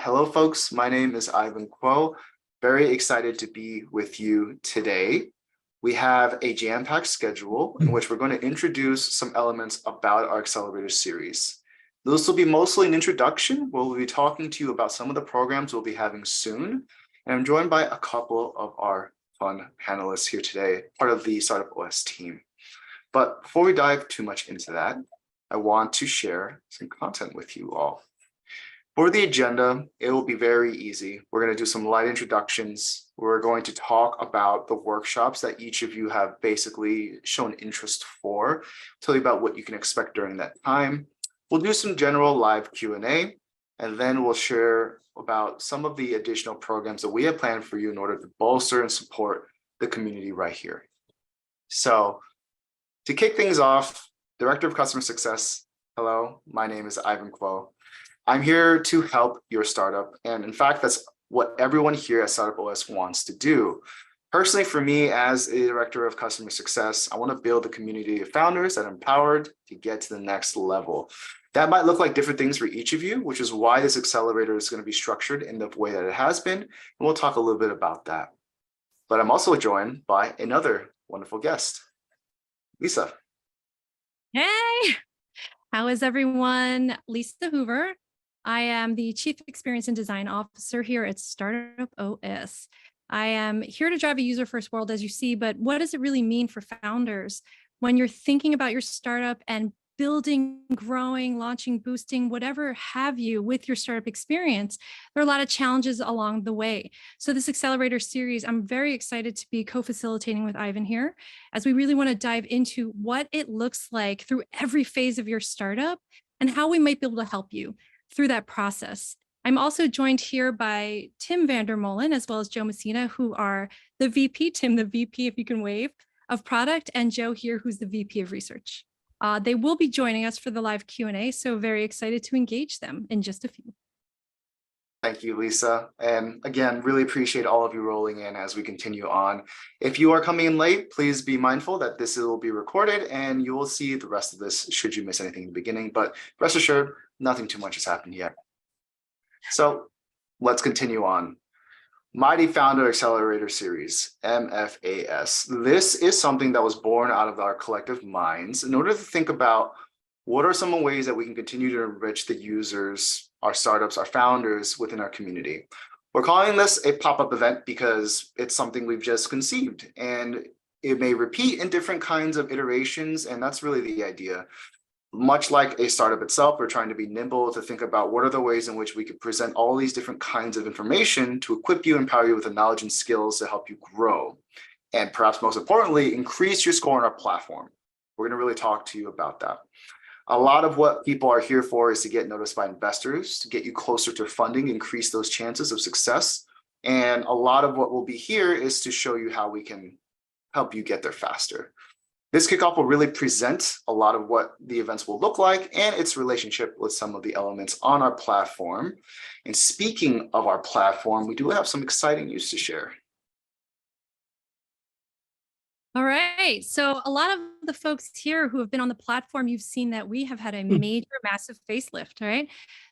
Hello, folks. My name is Ivan Kuo. Very excited to be with you today. We have a jam-packed schedule in which we're going to introduce some elements about our accelerator series. This will be mostly an introduction. We'll be talking to you about some of the programs we'll be having soon. And I'm joined by a couple of our fun panelists here today, part of the StartupOS team. But before we dive too much into that, I want to share some content with you all. For the agenda, it will be very easy. We're going to do some light introductions. We're going to talk about the workshops that each of you have basically shown interest for, tell you about what you can expect during that time. We'll do some general live Q&A, and then we'll share about some of the additional programs that we have planned for you in order to bolster and support the community right here. So to kick things off, Director of Customer Success, hello, my name is Ivan Kuo. I'm here to help your startup. And in fact, that's what everyone here at StartupOS wants to do. Personally, for me, as a director of customer success, I want to build a community of founders that are empowered to get to the next level. That might look like different things for each of you, which is why this accelerator is going to be structured in the way that it has been. And we'll talk a little bit about that. But I'm also joined by another wonderful guest, Lisa. Hey, how is everyone? Lisa Hoover. I am the Chief Experience and Design Officer here at StartupOS. I am here to drive a user-first world, as you see, but what does it really mean for founders when you're thinking about your startup and building, growing, launching, boosting, whatever have you with your startup experience? There are a lot of challenges along the way. So this accelerator series, I'm very excited to be co-facilitating with Ivan here, as we really want to dive into what it looks like through every phase of your startup and how we might be able to help you through that process. I'm also joined here by Tim Vandermolen, as well as Joe Messina, who are the VP, Tim, the VP, if you can wave, of product, and Joe here, who's the VP of research. They will be joining us for the live Q&A, so very excited to engage them in just a few. Thank you, Lisa. And again, really appreciate all of you rolling in as we continue on. If you are coming in late, please be mindful that this will be recorded and you will see the rest of this should you miss anything in the beginning. But rest assured, nothing too much has happened yet. So let's continue on. Mighty Founder Accelerator Series, MFAS. This is something that was born out of our collective minds in order to think about what are some ways that we can continue to enrich the users, our startups, our founders within our community. We're calling this a pop-up event because it's something we've just conceived and it may repeat in different kinds of iterations, and that's really the idea. Much like a startup itself, we're trying to be nimble to think about what are the ways in which we could present all these different kinds of information to equip you, empower you with the knowledge and skills to help you grow. And perhaps most importantly, increase your score on our platform. We're going to really talk to you about that. A lot of what people are here for is to get noticed by investors, to get you closer to funding, increase those chances of success. And a lot of what will be here is to show you how we can help you get there faster. This kickoff will really present a lot of what the events will look like and its relationship with some of the elements on our platform. And speaking of our platform, we do have some exciting news to share. All right. So a lot of the folks here who have been on the platform, you've seen that we have had a major, massive facelift, right?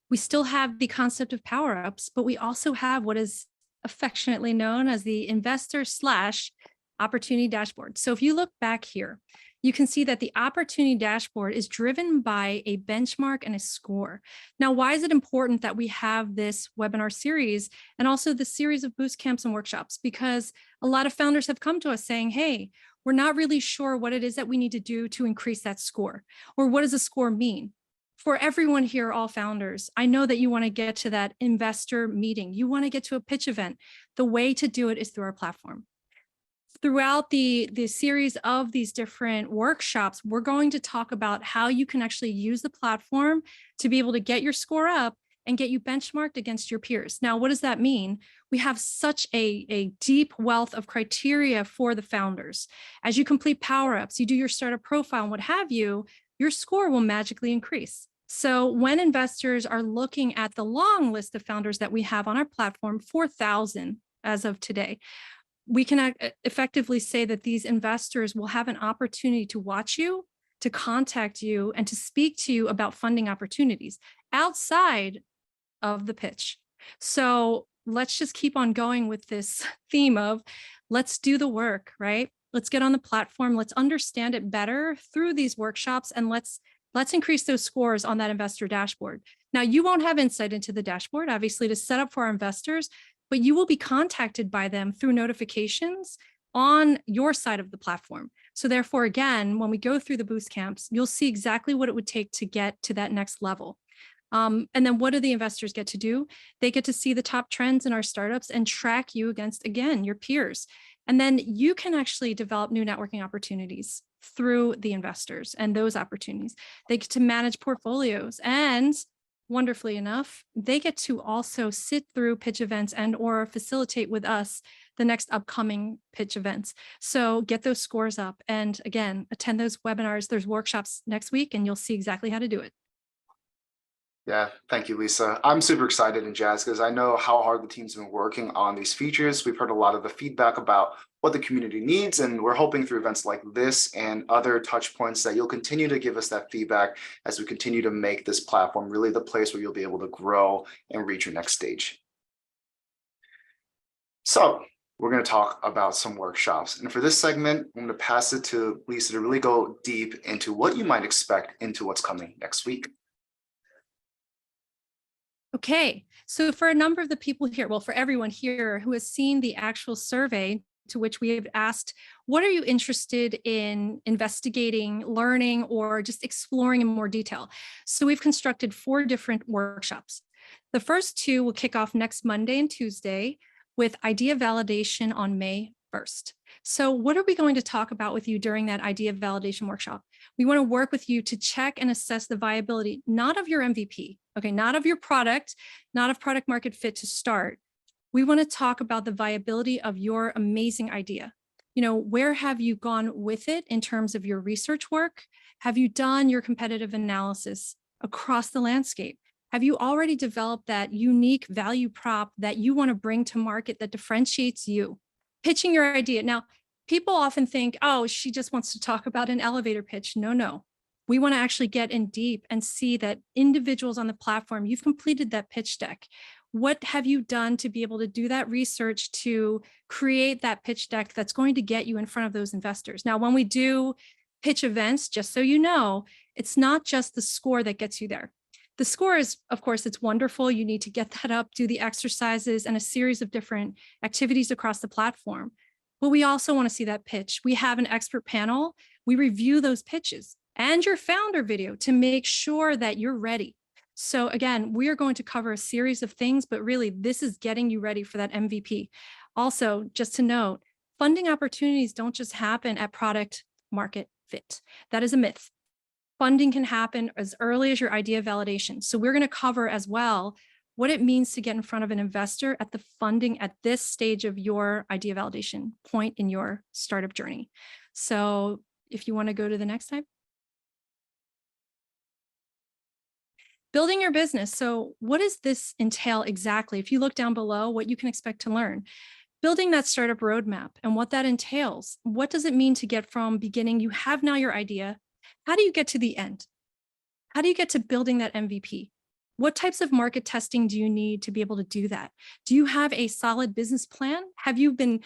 We still have the concept of power-ups, but we also have what is affectionately known as the investor/opportunity dashboard. So if you look back here, you can see that the opportunity dashboard is driven by a benchmark and a score. Now, why is it important that we have this webinar series and also the series of boost camps and workshops? Because a lot of founders have come to us saying, hey, we're not really sure what it is that we need to do to increase that score, or what does a score mean? For everyone here, all founders, I know that you want to get to that investor meeting. You want to get to a pitch event. The way to do it is through our platform. Throughout the series of these different workshops, we're going to talk about how you can actually use the platform to be able to get your score up and get you benchmarked against your peers. Now, what does that mean? We have such a deep wealth of criteria for the founders. As you complete power-ups, you do your startup profile and what have you, your score will magically increase. So when investors are looking at the long list of founders that we have on our platform, 4,000 as of today, we can effectively say that these investors will have an opportunity to watch you, to contact you, and to speak to you about funding opportunities outside of the pitch. So let's just keep on going with this theme of let's do the work, right? Let's get on the platform. Let's understand it better through these workshops, and let's increase those scores on that investor dashboard. Now, you won't have insight into the dashboard, obviously, to set up for our investors, but you will be contacted by them through notifications on your side of the platform. So therefore, again, when we go through the boost camps, you'll see exactly what it would take to get to that next level. And then what do the investors get to do? They get to see the top trends in our startups and track you against, again, your peers. And then you can actually develop new networking opportunities through the investors and those opportunities. They get to manage portfolios, and wonderfully enough, they get to also sit through pitch events and or facilitate with us the next upcoming pitch events. So get those scores up, and again, attend those webinars. There's workshops next week and you'll see exactly how to do it. Yeah, thank you, Lisa. I'm super excited and jazzed because I know how hard the team's been working on these features. We've heard a lot of the feedback about what the community needs, and we're hoping through events like this and other touch points that you'll continue to give us that feedback as we continue to make this platform really the place where you'll be able to grow and reach your next stage. So we're going to talk about some workshops. And for this segment, I'm going to pass it to Lisa to really go deep into what you might expect into what's coming next week. Okay, so for a number of the people here, well, for everyone here who has seen the actual survey to which we have asked, what are you interested in investigating, learning, or just exploring in more detail? So we've constructed 4 different workshops. The first 2 will kick off next Monday and Tuesday with idea validation on May 1st. So what are we going to talk about with you during that idea validation workshop? We want to work with you to check and assess the viability, not of your MVP, okay, not of your product, not of product market fit to start. We want to talk about the viability of your amazing idea. You know, where have you gone with it in terms of your research work? Have you done your competitive analysis across the landscape? Have you already developed that unique value prop that you want to bring to market that differentiates you? Pitching your idea. Now, people often think, oh, she just wants to talk about an elevator pitch. No, no. We want to actually get in deep and see that individuals on the platform, you've completed that pitch deck. What have you done to be able to do that research to create that pitch deck that's going to get you in front of those investors? Now, when we do pitch events, just so you know, it's not just the score that gets you there. The score is, of course, it's wonderful. You need to get that up, do the exercises and a series of different activities across the platform. But we also want to see that pitch. We have an expert panel. We review those pitches and your founder video to make sure that you're ready. So again, we are going to cover a series of things, but really this is getting you ready for that MVP. Also, just to note, funding opportunities don't just happen at product market fit. That is a myth. Funding can happen as early as your idea validation. So we're going to cover as well what it means to get in front of an investor at the funding at this stage of your idea validation point in your startup journey. So if you want to go to the next slide. Building your business. So what does this entail exactly? If you look down below, what you can expect to learn. Building that startup roadmap and what that entails. What does it mean to get from beginning? You have now your idea. How do you get to the end? How do you get to building that MVP? What types of market testing do you need to be able to do that? Do you have a solid business plan? Have you been,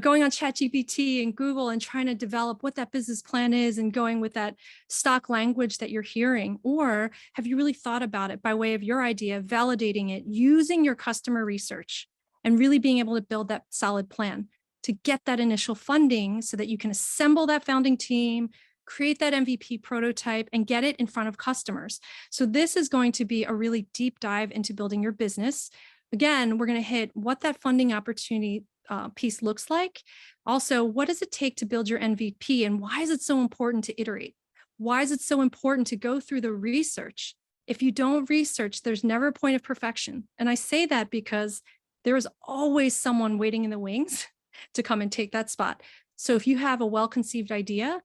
going on ChatGPT and Google and trying to develop what that business plan is and going with that stock language that you're hearing? Or have you really thought about it by way of your idea, validating it, using your customer research, and really being able to build that solid plan to get that initial funding so that you can assemble that founding team, create that MVP prototype, and get it in front of customers. So this is going to be a really deep dive into building your business. Again, we're going to hit what that funding opportunity piece looks like. Also, what does it take to build your MVP, and why is it so important to iterate? Why is it so important to go through the research? If you don't research, there's never a point of perfection. And I say that because there is always someone waiting in the wings to come and take that spot. So if you have a well-conceived idea,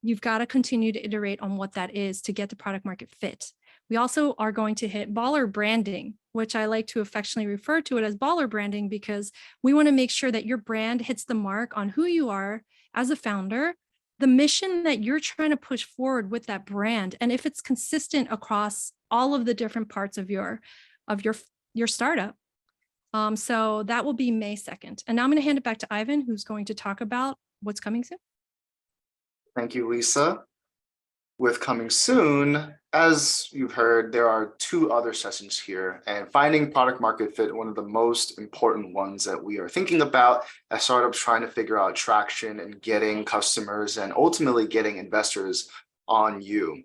you've got to continue to iterate on what that is to get the product market fit. We also are going to hit baller branding, which I like to affectionately refer to it as baller branding, because we want to make sure that your brand hits the mark on who you are as a founder, the mission that you're trying to push forward with that brand, and if it's consistent across all of the different parts of your startup. So that will be May 2nd. And now I'm going to hand it back to Ivan, who's going to talk about what's coming soon. Thank you, Lisa. With coming soon, as you've heard, there are 2 other sessions here, and finding product market fit, one of the most important ones that we are thinking about as startups trying to figure out traction and getting customers and ultimately getting investors on you.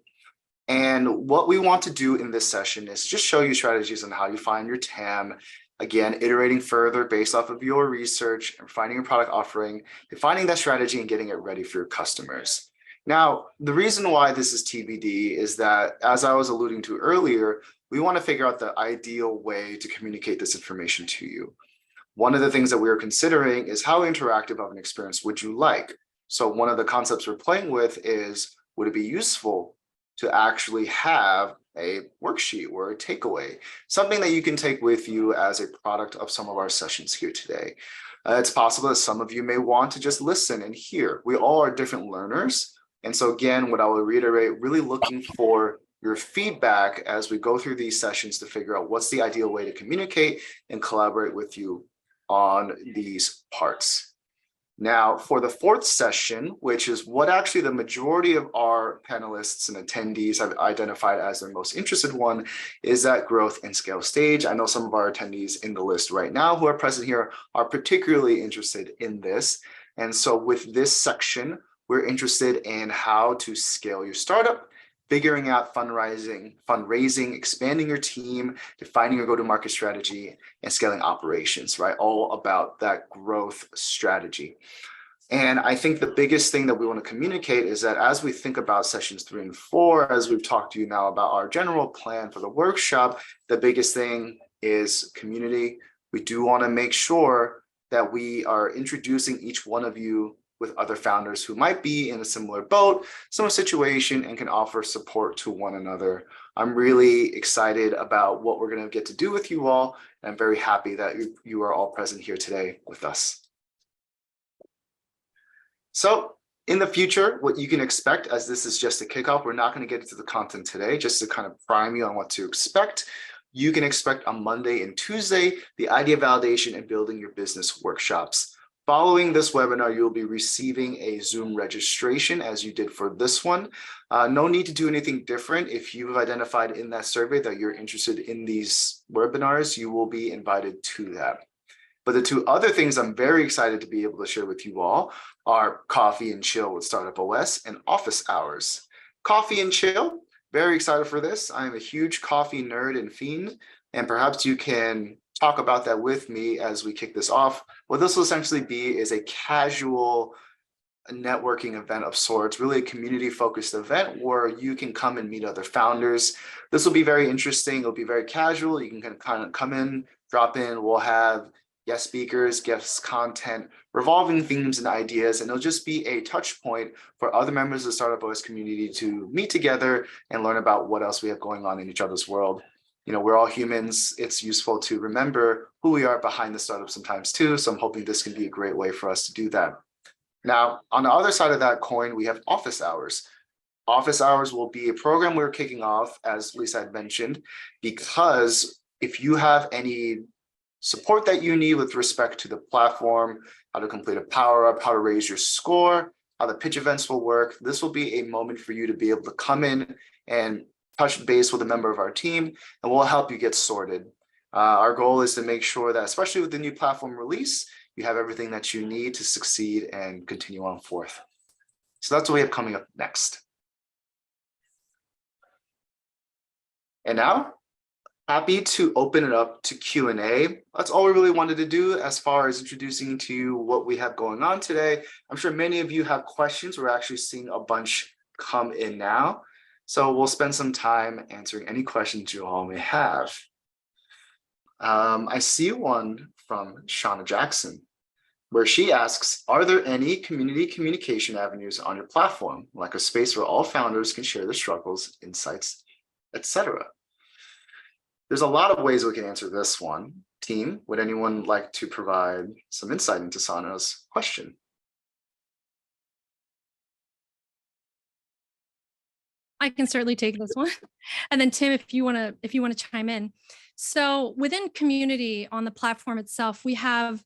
And what we want to do in this session is just show you strategies on how you find your TAM, again, iterating further based off of your research and finding a product offering, defining that strategy and getting it ready for your customers. Now, the reason why this is TBD is that, as I was alluding to earlier, we want to figure out the ideal way to communicate this information to you. One of the things that we are considering is how interactive of an experience would you like? So one of the concepts we're playing with is, would it be useful to actually have a worksheet or a takeaway, something that you can take with you as a product of some of our sessions here today? It's possible that some of you may want to just listen and hear. We all are different learners. And so again, what I will reiterate, really looking for your feedback as we go through these sessions to figure out what's the ideal way to communicate and collaborate with you on these parts. Now, for the 4th session, which is what actually the majority of our panelists and attendees have identified as their most interested one, is that growth and scale stage. I know some of our attendees in the list right now who are present here are particularly interested in this. And so with this section, we're interested in how to scale your startup, figuring out fundraising, expanding your team, defining your go-to-market strategy, and scaling operations, right? All about that growth strategy. And I think the biggest thing that we want to communicate is that as we think about sessions 3 and 4, as we've talked to you now about our general plan for the workshop, the biggest thing is community. We do want to make sure that we are introducing each one of you with other founders who might be in a similar boat, similar situation, and can offer support to one another. I'm really excited about what we're going to get to do with you all, and I'm very happy that you are all present here today with us. So in the future, what you can expect, as this is just a kickoff, we're not going to get into the content today, just to kind of prime you on what to expect. You can expect on Monday and Tuesday, the idea validation and building your business workshops. Following this webinar, you'll be receiving a Zoom registration as you did for this one. No need to do anything different. If you've identified in that survey that you're interested in these webinars, you will be invited to that. But the 2 other things I'm very excited to be able to share with you all are Coffee and Chill with StartupOS and Office Hours. Coffee and Chill, very excited for this. I am a huge coffee nerd and fiend, and perhaps you can talk about that with me as we kick this off. What this will essentially be is a casual networking event of sorts, really a community-focused event where you can come and meet other founders. This will be very interesting. It'll be very casual. You can kind of come in, drop in. We'll have guest speakers, guest content, revolving themes and ideas, and it'll just be a touch point for other members of the StartupOS community to meet together and learn about what else we have going on in each other's world. You know, we're all humans. It's useful to remember who we are behind the startup sometimes too. So I'm hoping this can be a great way for us to do that. Now, on the other side of that coin, we have Office Hours. Office Hours will be a program we're kicking off, as Lisa had mentioned, because if you have any support that you need with respect to the platform, how to complete a power up, how to raise your score, how the pitch events will work, this will be a moment for you to be able to come in and touch base with a member of our team, and we'll help you get sorted. Our goal is to make sure that, especially with the new platform release, you have everything that you need to succeed and continue on forth. So that's what we have coming up next. And now, happy to open it up to Q&A. That's all we really wanted to do as far as introducing to you what we have going on today. I'm sure many of you have questions. We're actually seeing a bunch come in now. So we'll spend some time answering any questions you all may have. I see one from Shauna Jackson, where she asks, are there any community communication avenues on your platform, like a space where all founders can share their struggles, insights, etc.? There's a lot of ways we can answer this one. Team, would anyone like to provide some insight into Sana's question? I can certainly take this one. And then Tim, if you want to chime in. So within community on the platform itself, we have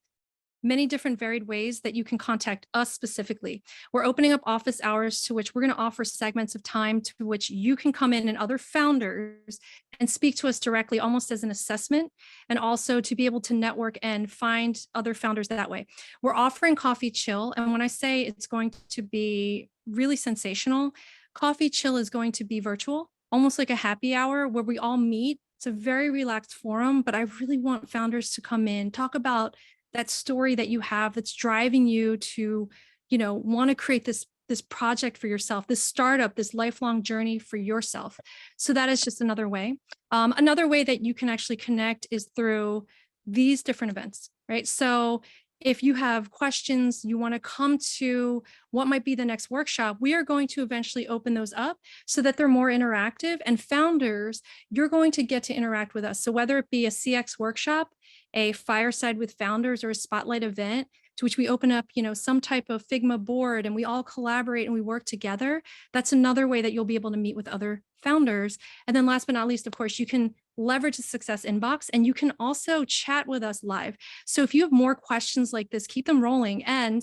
many different varied ways that you can contact us specifically. We're opening up office hours to which we're going to offer segments of time to which you can come in and other founders and speak to us directly, almost as an assessment, and also to be able to network and find other founders that way. We're offering Coffee Chill. And when I say it's going to be really sensational, Coffee Chill is going to be virtual, almost like a happy hour where we all meet. It's a very relaxed forum, but I really want founders to come in, talk about that story that you have that's driving you to, want to create this project for yourself, this startup, this lifelong journey for yourself. So that is just another way. Another way that you can actually connect is through these different events, right? So if you have questions, you want to come to what might be the next workshop, we are going to eventually open those up so that they're more interactive, and founders, you're going to get to interact with us. So whether it be a CX workshop, a fireside with founders, or a spotlight event to which we open up, some type of Figma board and we all collaborate and we work together, that's another way that you'll be able to meet with other founders. And then last but not least, of course, you can leverage the success inbox, and you can also chat with us live. So if you have more questions like this, keep them rolling. And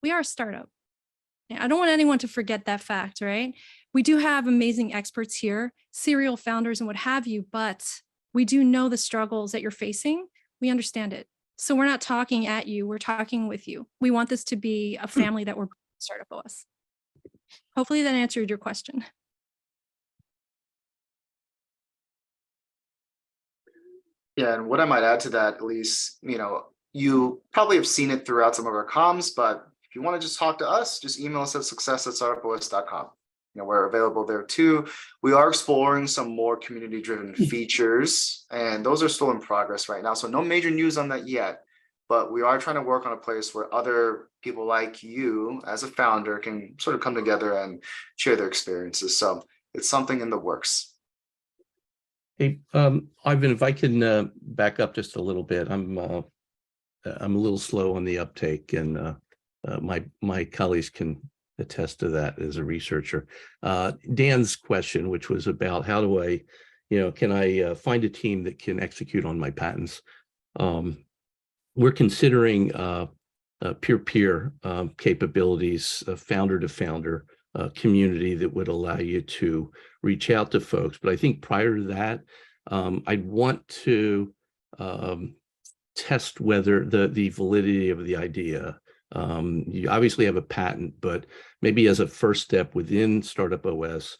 we are a startup. I don't want anyone to forget that fact, right? We do have amazing experts here, serial founders and what have you, but we do know the struggles that you're facing. We understand it. So we're not talking at you, we're talking with you. We want this to be a family that we're StartupOS. Hopefully that answered your question. Yeah, and what I might add to that, Elise, you probably have seen it throughout some of our comms, but if you want to just talk to us, just email us at success@startupos.com. We're available there too. We are exploring some more community-driven features, and those are still in progress right now. So no major news on that yet, but we are trying to work on a place where other people like you as a founder can sort of come together and share their experiences. So it's something in the works. Hey, Ivan, if I can back up just a little bit, I'm a little slow on the uptake, and my colleagues can attest to that as a researcher. Dan's question, which was about how do I, can I find a team that can execute on my patents? We're considering peer-to-peer capabilities, founder-to-founder community that would allow you to reach out to folks. But I think prior to that, I'd want to test whether the validity of the idea. You obviously have a patent, but maybe as a first step within StartupOS,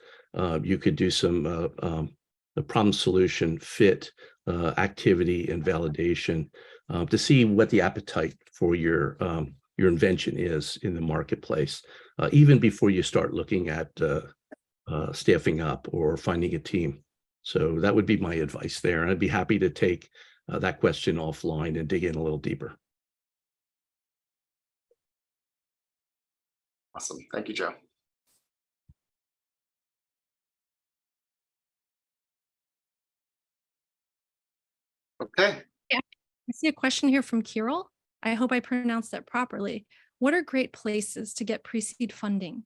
you could do some a problem solution fit activity and validation to see what the appetite for your invention is in the marketplace, even before you start looking at staffing up or finding a team. So that would be my advice there. And I'd be happy to take that question offline and dig in a little deeper. Awesome. Thank you, Joe. Okay. Yeah. I see a question here from Kirill. I hope I pronounced that properly. What are great places to get pre-seed funding?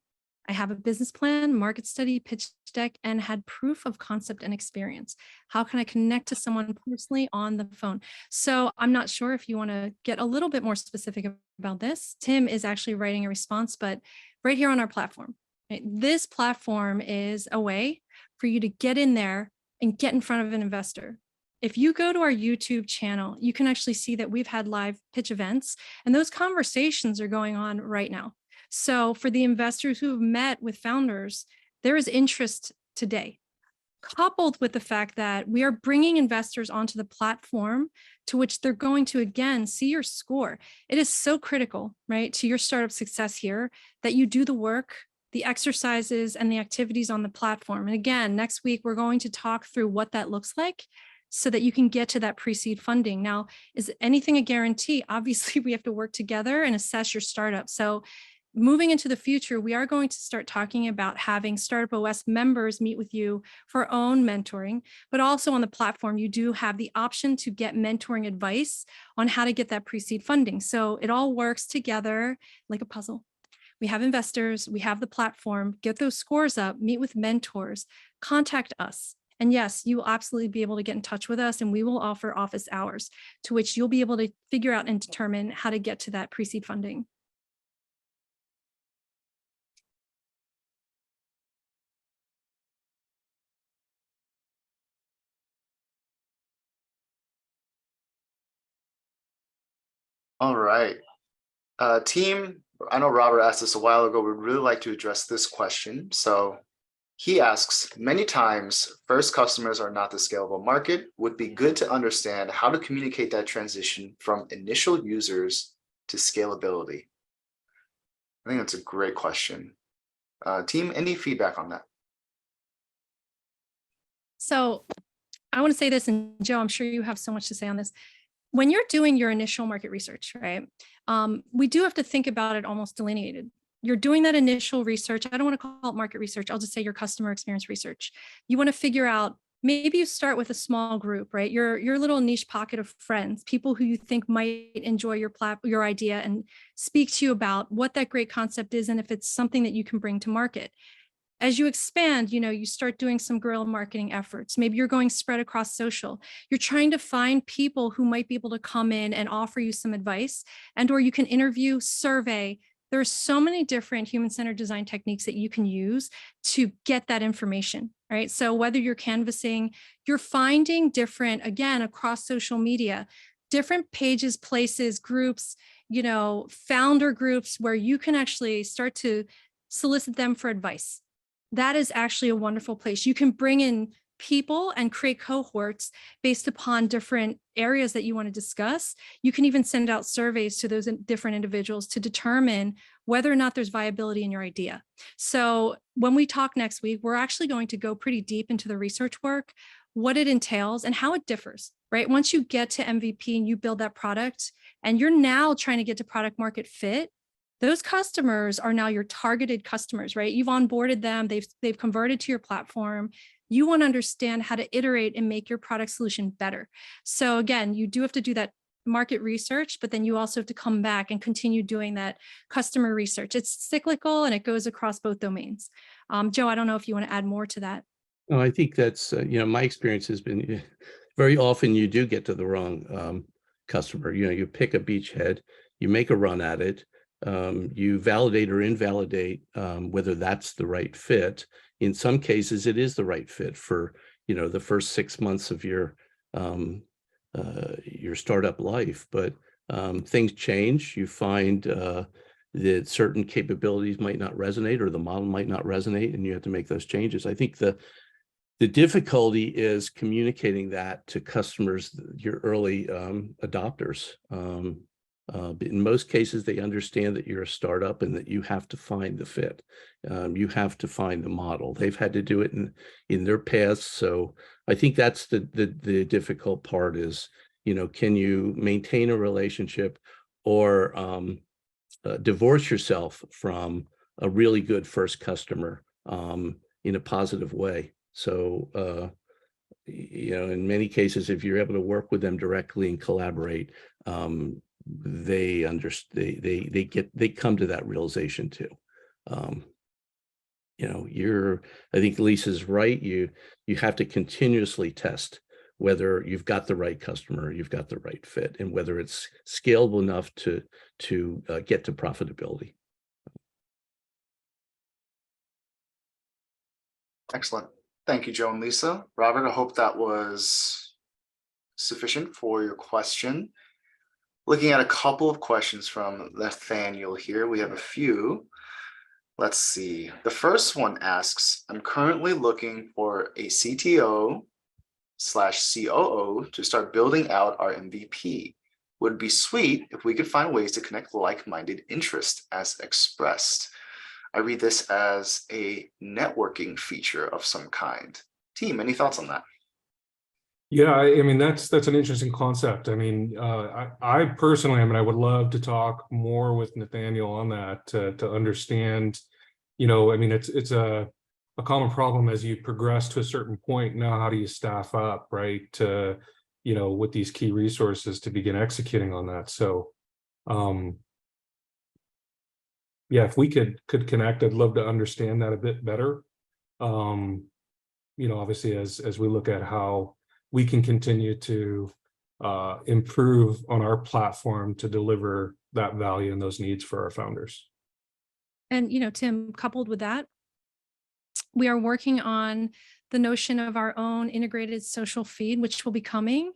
I have a business plan, market study, pitch deck, and had proof of concept and experience. How can I connect to someone personally on the phone? So I'm not sure if you want to get a little bit more specific about this. Tim is actually writing a response, but right here on our platform, right? This platform is a way for you to get in there and get in front of an investor. If you go to our YouTube channel, you can actually see that we've had live pitch events, and those conversations are going on right now. So for the investors who have met with founders, there is interest today, coupled with the fact that we are bringing investors onto the platform to which they're going to, again, see your score. It is so critical, right, to your startup success here that you do the work, the exercises, and the activities on the platform. And again, next week, we're going to talk through what that looks like so that you can get to that pre-seed funding. Now, is anything a guarantee? Obviously, we have to work together and assess your startup. So moving into the future, we are going to start talking about having StartupOS members meet with you for our own mentoring, but also on the platform, you do have the option to get mentoring advice on how to get that pre-seed funding. So it all works together like a puzzle. We have investors, we have the platform, get those scores up, meet with mentors, contact us. And yes, you will absolutely be able to get in touch with us, and we will offer office hours to which you'll be able to figure out and determine how to get to that pre-seed funding. All right. Team, I know Robert asked this a while ago. We'd really like to address this question. So he asks, many times, first customers are not the scalable market. Would be good to understand how to communicate that transition from initial users to scalability. I think that's a great question. Team, any feedback on that? So I want to say this, and Joe, I'm sure you have so much to say on this. When you're doing your initial market research, right, we do have to think about it almost delineated. You're doing that initial research. I don't want to call it market research. I'll just say your customer experience research. You want to figure out, maybe you start with a small group, right? Your little niche pocket of friends, people who you think might enjoy your idea and speak to you about what that great concept is and if it's something that you can bring to market. As you expand, you start doing some guerrilla marketing efforts. Maybe you're going spread across social. You're trying to find people who might be able to come in and offer you some advice, or you can interview, survey. There are so many different human-centered design techniques that you can use to get that information, right? So whether you're canvassing, you're finding different, again, across social media, different pages, places, groups, founder groups where you can actually start to solicit them for advice. That is actually a wonderful place. You can bring in people and create cohorts based upon different areas that you want to discuss. You can even send out surveys to those different individuals to determine whether or not there's viability in your idea. So when we talk next week, we're actually going to go pretty deep into the research work, what it entails and how it differs, right? Once you get to MVP and you build that product and you're now trying to get to product market fit, those customers are now your targeted customers, right? You've onboarded them, they've converted to your platform. You want to understand how to iterate and make your product solution better. So again, you do have to do that market research, but then you also have to come back and continue doing that customer research. It's cyclical and it goes across both domains. Joe, I don't know if you want to add more to that. No, I think that's, my experience has been very often you do get to the wrong customer. You pick a beachhead, you make a run at it. You validate or invalidate whether that's the right fit. In some cases, it is the right fit for the first 6 months of your startup life. But things change. You find that certain capabilities might not resonate, or the model might not resonate, and you have to make those changes. I think the difficulty is communicating that to customers, your early adopters. In most cases, they understand that you're a startup and that you have to find the fit. You have to find the model. They've had to do it in their past. So I think that's the difficult part is, can you maintain a relationship or divorce yourself from a really good first customer in a positive way? So, in many cases, if you're able to work with them directly and collaborate, they understand, they come to that realization too. I think Lisa's right. You have to continuously test whether you've got the right customer, you've got the right fit, and whether it's scalable enough to get to profitability. Excellent. Thank you, Joe and Lisa. Robert, I hope that was sufficient for your question. Looking at a couple of questions from Nathaniel here. We have a few. Let's see. The first one asks, I'm currently looking for a CTO/COO to start building out our MVP. Would be sweet if we could find ways to connect like-minded interest as expressed. I read this as a networking feature of some kind. Team, any thoughts on that? Yeah, I mean, that's an interesting concept. I mean, I personally, I would love to talk more with Nathaniel on that to understand, it's a common problem as you progress to a certain point. Now, how do you staff up, right, to, with these key resources to begin executing on that? So, yeah, if we could connect, I'd love to understand that a bit better. obviously as we look at how we can continue to improve on our platform to deliver that value and those needs for our founders. And, Tim, coupled with that, we are working on the notion of our own integrated social feed, which will be coming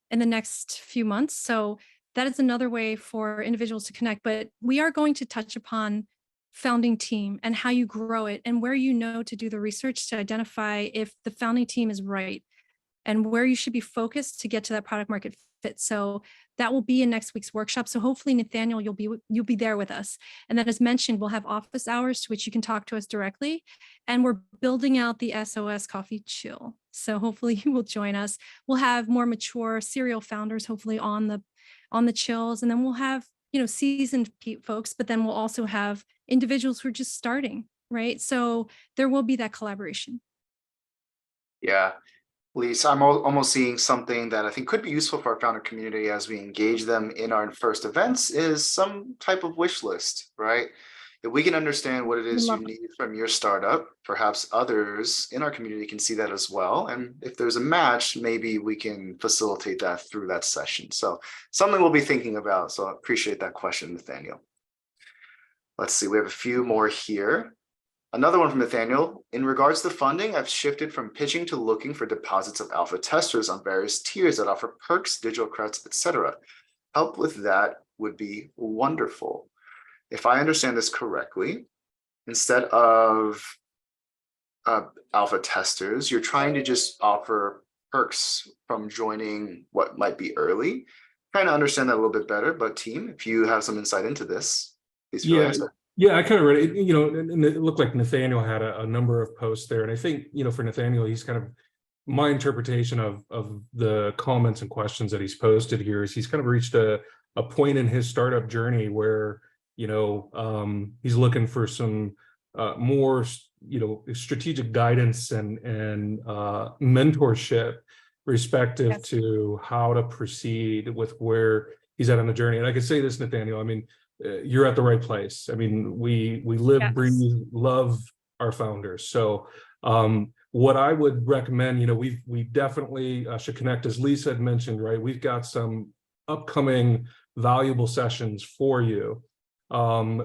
in the next few months. So that is another way for individuals to connect. But we are going to touch upon founding team and how you grow it and where to do the research to identify if the founding team is right and where you should be focused to get to that product market fit. So that will be in next week's workshop. So hopefully, Nathaniel, you'll be there with us. And then, as mentioned, we'll have office hours to which you can talk to us directly. And we're building out the SOS Coffee Chill. So hopefully you will join us. We'll have more mature serial founders, hopefully on the chills. And then we'll have, seasoned folks, but then we'll also have individuals who are just starting, right? So there will be that collaboration. Yeah. Lisa, I'm almost seeing something that I think could be useful for our founder community as we engage them in our first events is some type of wish list, right? If we can understand what it is you need from your startup, perhaps others in our community can see that as well. And if there's a match, maybe we can facilitate that through that session. So something we'll be thinking about. So I appreciate that question, Nathaniel. Let's see, we have a few more here. Another one from Nathaniel. In regards to funding, I've shifted from pitching to looking for deposits of alpha testers on various tiers that offer perks, digital credits, etc. Help with that would be wonderful. If I understand this correctly, instead of alpha testers, you're trying to just offer perks from joining what might be early. Trying to understand that a little bit better, but team, if you have some insight into this, please feel free to. Yeah, I kind of read it, and it looked like Nathaniel had a number of posts there. And I think, for Nathaniel, he's kind of, my interpretation of the comments and questions that he's posted here is he's kind of reached a point in his startup journey where, he's looking for some more, strategic guidance and mentorship respective to how to proceed with where he's at on the journey. And I could say this, Nathaniel, I mean, you're at the right place. I mean, we live, breathe, love our founders. So what I would recommend, we definitely should connect, as Lisa had mentioned, right? We've got some upcoming valuable sessions for you,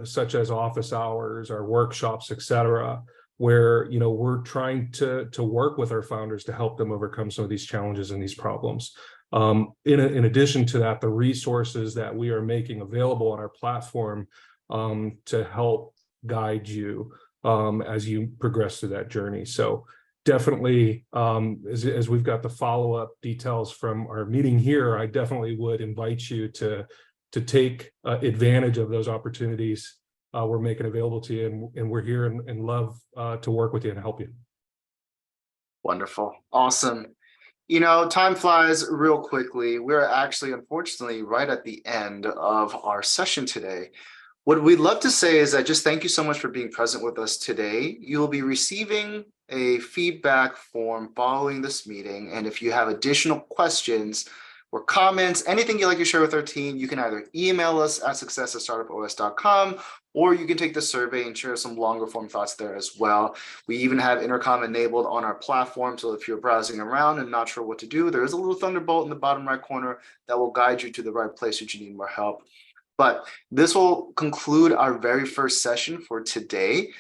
such as office hours, our workshops, etc., where we're trying to work with our founders to help them overcome some of these challenges and these problems. In addition to that, the resources that we are making available on our platform to help guide you as you progress through that journey. So definitely, as we've got the follow-up details from our meeting here, I definitely would invite you to take advantage of those opportunities we're making available to you, and we're here and love to work with you and help you. Wonderful. Awesome. Time flies real quickly. We're actually, unfortunately, right at the end of our session today. What we'd love to say is that just thank you so much for being present with us today. You'll be receiving a feedback form following this meeting. And if you have additional questions or comments, anything you'd like to share with our team, you can either email us at success@startupos.com, or you can take the survey and share some longer form thoughts there as well. We even have intercom enabled on our platform. So if you're browsing around and not sure what to do, there is a little thunderbolt in the bottom right corner that will guide you to the right place should you need more help. But this will conclude our very first session for today.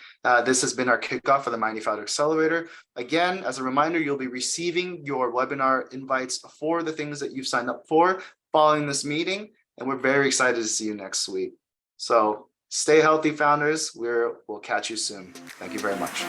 This has been our kickoff for the Mighty Founder Accelerator. Again, as a reminder, you'll be receiving your webinar invites for the things that you've signed up for following this meeting. And we're very excited to see you next week. So stay healthy, founders. We'll catch you soon. Thank you very much.